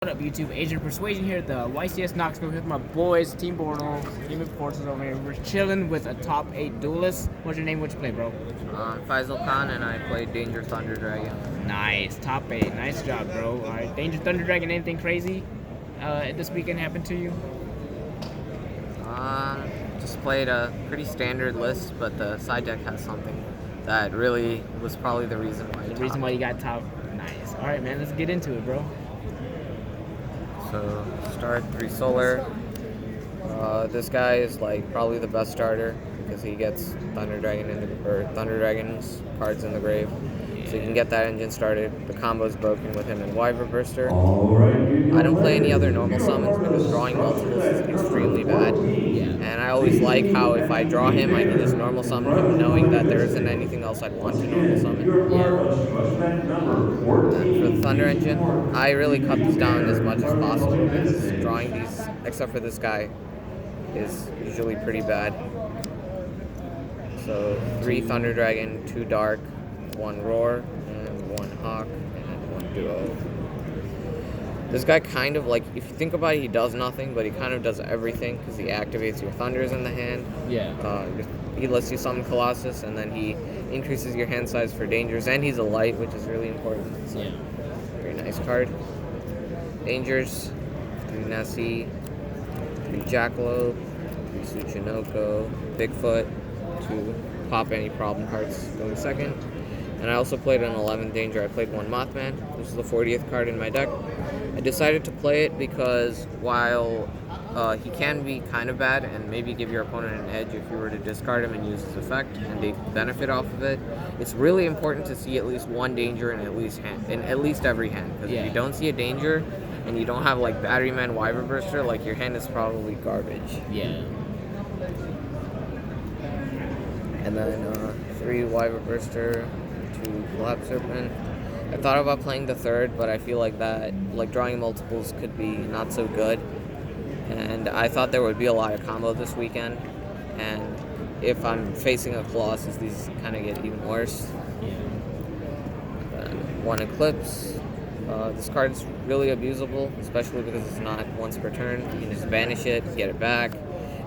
What up, YouTube? Aznpersuasion here at the YCS Knoxville with my boys, Team Bortle, Team Bortle over here. We're chilling with a top 8 duelist. What's your name? What you play, bro? Faisal and I played Danger Thunder Dragon. Nice, top 8. Nice job, bro. All right, Danger Thunder Dragon. Anything crazy this weekend happened to you? Just played a pretty standard list, but the side deck has something that really was probably the reason why. The reason why you got top. Nice. All right, man. Let's get into it, bro. So start 3 solar. This guy is like probably the best starter because he gets Thunder Dragon's cards in the grave. So you can get that engine started. The combo's broken with him and Wyverburster. I don't play any other normal summons because drawing multiples is extremely bad. And I always like how if I draw him, I can just normal summon him knowing that there isn't anything else I'd want to normal summon. And for the Thunder engine, I really cut these down as much as possible because drawing these, except for this guy, is usually pretty bad. So 3 Thunder Dragon, 2 Dark, 1 Roar, and 1 Hawk, and 1 Duo. This guy kind of, like, if you think about it, he does nothing, but he kind of does everything, because he activates your Thunders in the hand. He lets you summon Colossus, and then he increases your hand size for Dangers, and he's a light, which is really important. So, very nice card. Dangers, 3 Nessie, 3 Jackalope, 3 Tsuchinoko, Bigfoot, 2 pop any problem cards going second. And I also played an 11th Danger. I played 1 Mothman. This is the 40th card in my deck. I decided to play it because while he can be kind of bad and maybe give your opponent an edge if you were to discard him and use his effect, and they benefit off of it, it's really important to see at least 1 Danger in at least every hand. Because if you don't see a Danger and you don't have like Batteryman, Wyverburster, like your hand is probably garbage. And then 3 Wyverburster, 2 Collapse Serpent. I thought about playing the 3rd, but I feel like that, like drawing multiples could be not so good. And I thought there would be a lot of combo this weekend. And if I'm facing a Colossus, these kind of get even worse. And 1 Eclipse. This card's really abusable, especially because it's not once per turn. You can just banish it, get it back,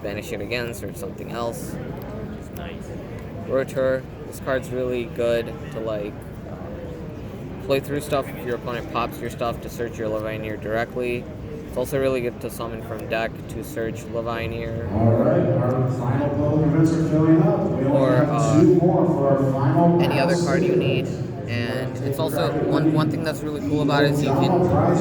banish it again, search something else. Rotor. This card's really good to like play through stuff if your opponent pops your stuff to search your Levianeer directly. It's also really good to summon from deck to search Levianeer. Or any other card you need. And it's also, one thing that's really cool about it is you can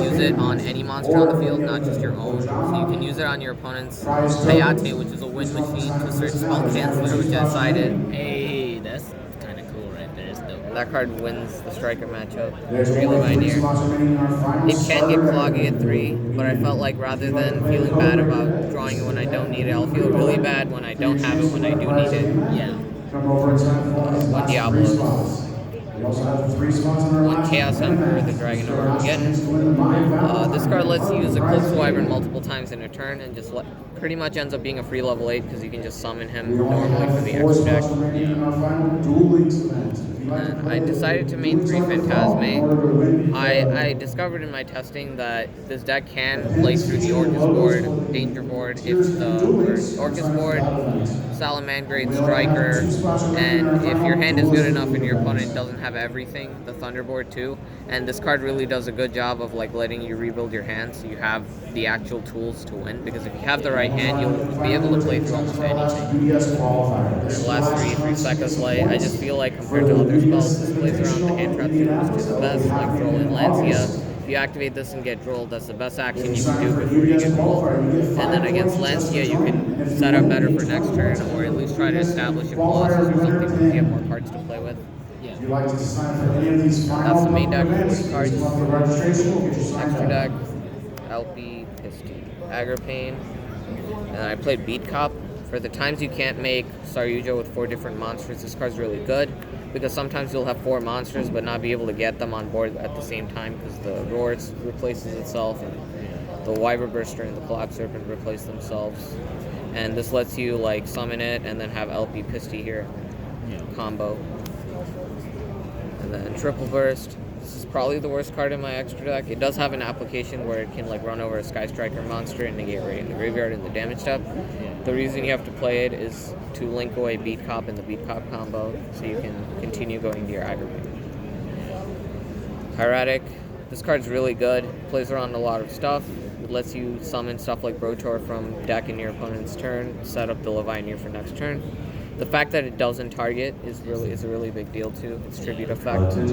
use it on any monster on the field, not just your own. So you can use it on your opponent's Hayate, which is a wind machine, to search Spell Chancellor, which I cited. Hey, that's kind of cool right there. It's dope. And that card wins the striker matchup. 3 Levianeer. It can get cloggy at 3, but I felt like rather than feeling bad about drawing it when I don't need it, I'll feel really bad when I don't have it when I do need it. 1 Diablos. 1 Chaos Emperor, the Dragon of Armageddon. This card lets you use Eclipse Wyvern multiple times in a turn and just pretty much ends up being a free level 8 because you can just summon him normally for the X deck. And I decided to main 3 Phantasme. I discovered in my testing that this deck can play through the Orcus board, Danger board, if the Orcus board, Salamangreat, Striker, and if your hand is good enough and your opponent doesn't have everything, the Thunderboard too. And this card really does a good job of like letting you rebuild your hand so you have the actual tools to win, because if you have the right hand, you'll be able to play through almost anything. The last 3 Seca's Light, I just feel like compared to other spells, this plays around the hand trap tools to the best, like Droll and Lancia. If you activate this and get Drolled, that's the best action you can do before you get Drolled. And then against Lancia, you can set up better for next turn, or at least try to establish a Colossus or something so you have more cards to play with. That's the main deck, 40 cards. Extra deck, LP, Pisty, Agripane. And I played Beat Cop. For the times you can't make Saryuja with 4 different monsters, this card's really good, because sometimes you'll have 4 monsters but not be able to get them on board at the same time because the Roar replaces itself and the Wyverburster and the Collapse Serpent replace themselves. And this lets you like summon it and then have LP Pisty here combo. And then Triple Burst. This is probably the worst card in my extra deck. It does have an application where it can like run over a Sky Striker monster and negate right in the graveyard in the damage step. The reason you have to play it is to link away Beat Cop and the Beat Cop combo, so you can continue going to your aggravate. Hieratic. This card's really good. Plays around a lot of stuff. It lets you summon stuff like Brotor from deck in your opponent's turn, set up the Leviathan for next turn. The fact that it doesn't target is a really big deal too. It's tribute effect. And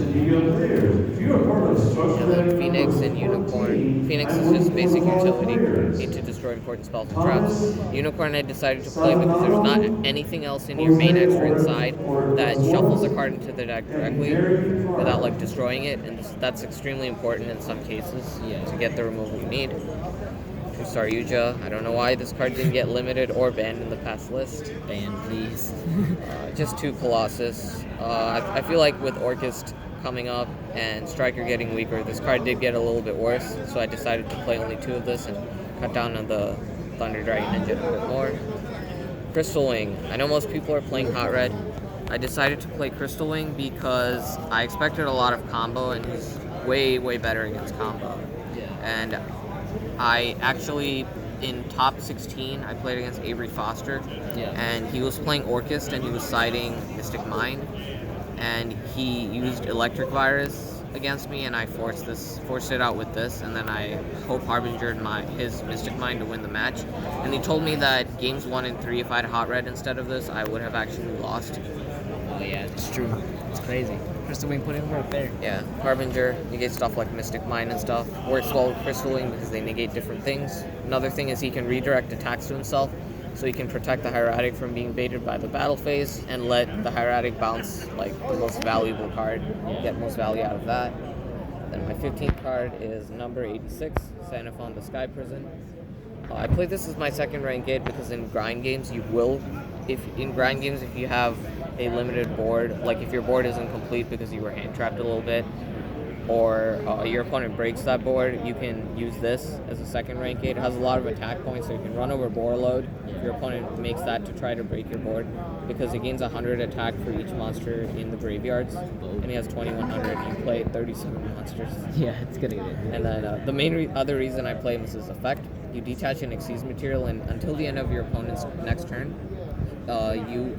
then Phoenix and Unicorn. Phoenix is just basic utility. Need to destroy important spells and traps. Unicorn I decided to play because there's not anything else in your main extra inside that shuffles a card into the deck directly without like destroying it, and that's extremely important in some cases to get the removal you need. Two-star Yuja. I don't know why this card didn't get limited or banned in the past list. Ban, please. Just 2 Colossus. I feel like with Orchist coming up and Striker getting weaker, this card did get a little bit worse, so I decided to play only 2 of this and cut down on the Thunder Dragon Engine a bit more. Crystal Wing. I know most people are playing Hot Red. I decided to play Crystal Wing because I expected a lot of combo, and he's way, way better against combo. And I actually, in top 16, I played against Avery Foster, and he was playing Orchist, and he was siding Mystic Mind, and he used Electric Virus against me, and I forced it out with this, and then I Hope Harbingered his Mystic Mind to win the match, and he told me that games 1 and 3, if I had Hot Red instead of this, I would have actually lost. Oh yeah, it's true. It's crazy. Crystal Wing put him right there. Yeah, Harbinger negates stuff like Mystic Mind and stuff. Works well with Crystal Wing because they negate different things. Another thing is he can redirect attacks to himself, so he can protect the Hieratic from being baited by the battle phase and let the Hieratic bounce like the most valuable card, get most value out of that. Then my 15th card is number 86, Xenophon the Sky Prison. I played this as my second rank gate because in grind games if you have a limited board, like if your board isn't complete because you were hand trapped a little bit, or your opponent breaks that board, you can use this as a second rank gate. It has a lot of attack points, so you can run over Bortle if your opponent makes that to try to break your board, because it gains 100 attack for each monster in the graveyards, and he has 2100. You play 37 monsters. Yeah, it's gonna get it. And then the main other reason I play him is his effect. You detach an Xyz material, and until the end of your opponent's next turn,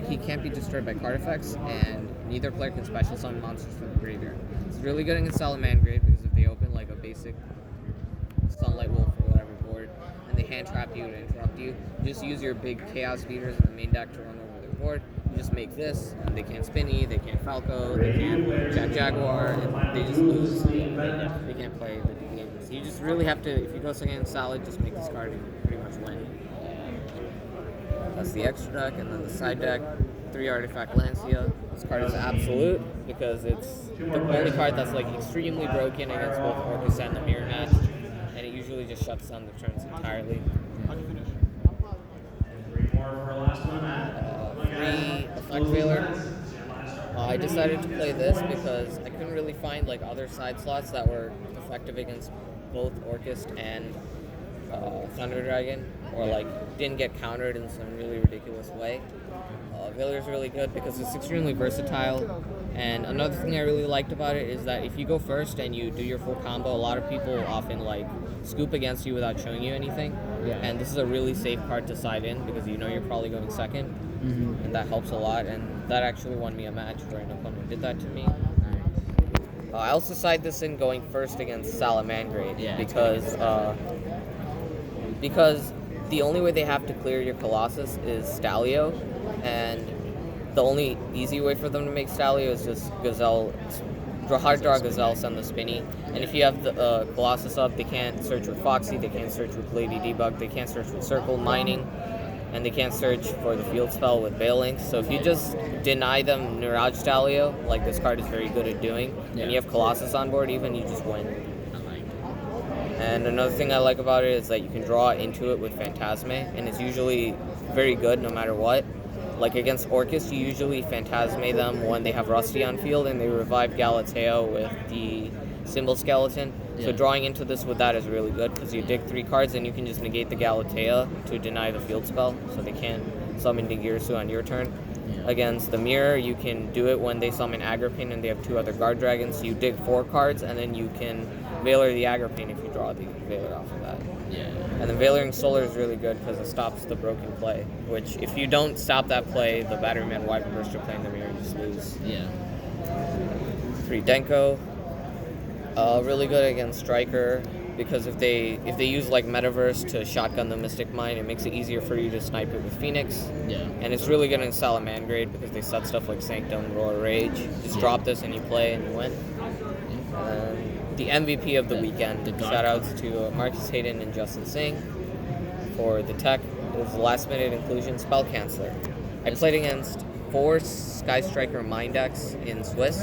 he can't be destroyed by card effects, and neither player can special summon monsters from the graveyard. It's really good against Salamangreat because if they open like a basic Sunlight Wolf or whatever board, and they hand trap you and interrupt you, you just use your big Chaos Beaters in the main deck to run over their board. You just make this, and they can't Spinny, they can't Falco, they can't Jaguar, and they just lose. They can't play the games. You just really have to, if you go against Salad, just make this card and pretty much win. That's the extra deck, and then the side deck, 3 Artifact Lancia. This card is absolute because it's the only card that's like extremely broken against both Orcus and the Mirror Match, and it usually just shuts down the turns entirely. 3 Effect Veiler. I decided to play this because I couldn't really find like other side slots that were effective against both Orcus and Thunder Dragon, or like didn't get countered in some really ridiculous way. Veiler is really good because it's extremely versatile, and another thing I really liked about it is that if you go first and you do your full combo, a lot of people often like scoop against you without showing you anything, and this is a really safe card to side in because you know you're probably going second, and that helps a lot, and that actually won me a match where an opponent did that to me. I also side this in going first against Salamangreat because the only way they have to clear your Colossus is Stalio, and the only easy way for them to make Stalio is just Gazelle, hard draw Gazelle, send the Spinny, and if you have the Colossus up, they can't search with Foxy, they can't search with Lady Debug, they can't search with Circle Mining, and they can't search for the field spell with Veil. So if you just deny them Mirage Stalio, like this card is very good at doing, and you have Colossus on board even, you just win. And another thing I like about it is that you can draw into it with Phantasme, and it's usually very good no matter what. Like against Orcus, you usually Phantasme them when they have Rusty on field, and they revive Galateo with the Symbol Skeleton. So drawing into this with that is really good, because you dig 3 cards, and you can just negate the Galatea to deny the field spell, so they can't summon Nigirisu on your turn. Against the mirror, you can do it when they summon Agrippine and they have 2 other guard dragons. So you dig 4 cards, and then you can Valor the Agrippine if you draw the Valor off of that. Yeah. And then Valoring Solar is really good because it stops the broken play, which if you don't stop that play, the Batteryman Wyvern burst your play in the mirror, you just lose. Yeah. 3 Denko. Really good against Striker because if they use like Metaverse to shotgun the Mystic Mine, it makes it easier for you to snipe it with Phoenix. Yeah. And it's really good in Salamander because they set stuff like Sanctum, Roar, Rage. Just drop this and you play and you win. The MVP of the weekend. Shoutouts to Marcus Hayden and Justin Singh for the tech. It was the last minute inclusion Spell Canceller. I played against 4 Sky Striker Mind decks in Swiss,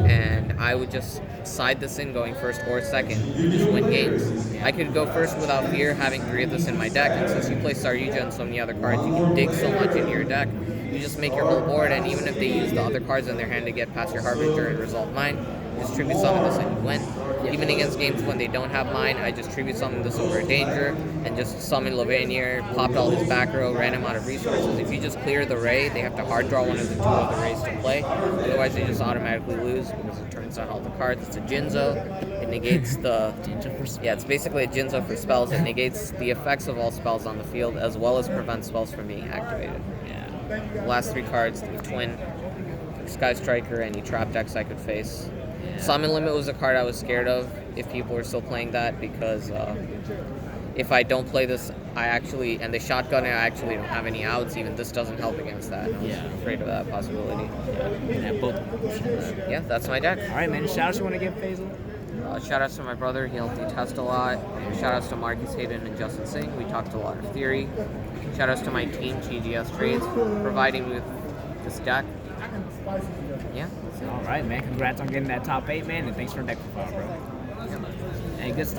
and I would just side this in going first or second and just win games. I could go first without fear having 3 of this in my deck, and since you play Saryuja and so many other cards, you can dig so much into your deck. You just make your whole board, and even if they use the other cards in their hand to get past your Harbinger and resolve mine, you just tribute summon this and you win. Even against games when they don't have mine, I just tribute summon this over a danger and just summon Levanier, popped all his back row, ran him out of resources. If you just clear the Ray, they have to hard draw one of the 2 other Rays to play. Otherwise, they just automatically lose because it turns on all the cards. It's a Jinzo. It negates the... Yeah, it's basically a Jinzo for spells. It negates the effects of all spells on the field as well as prevents spells from being activated. The last 3 cards, the Twin, Sky Striker, any trap decks I could face. Summon Limit was a card I was scared of if people were still playing that because if I don't play this, and they shotgun it, I actually don't have any outs. Even this doesn't help against that. I was afraid of that possibility. Yeah, that's my deck. All right, man. Shout outs you want to give, Faisal? Shout outs to my brother. He helped me test a lot. Shout outs to Marcus Hayden and Justin Singh. We talked a lot of theory. Shout outs to my team, GGS Trades, for providing me with this deck. Yeah. All right, man. Congrats on getting that top 8, man, and thanks for the deck profile, bro. Hey, good stuff.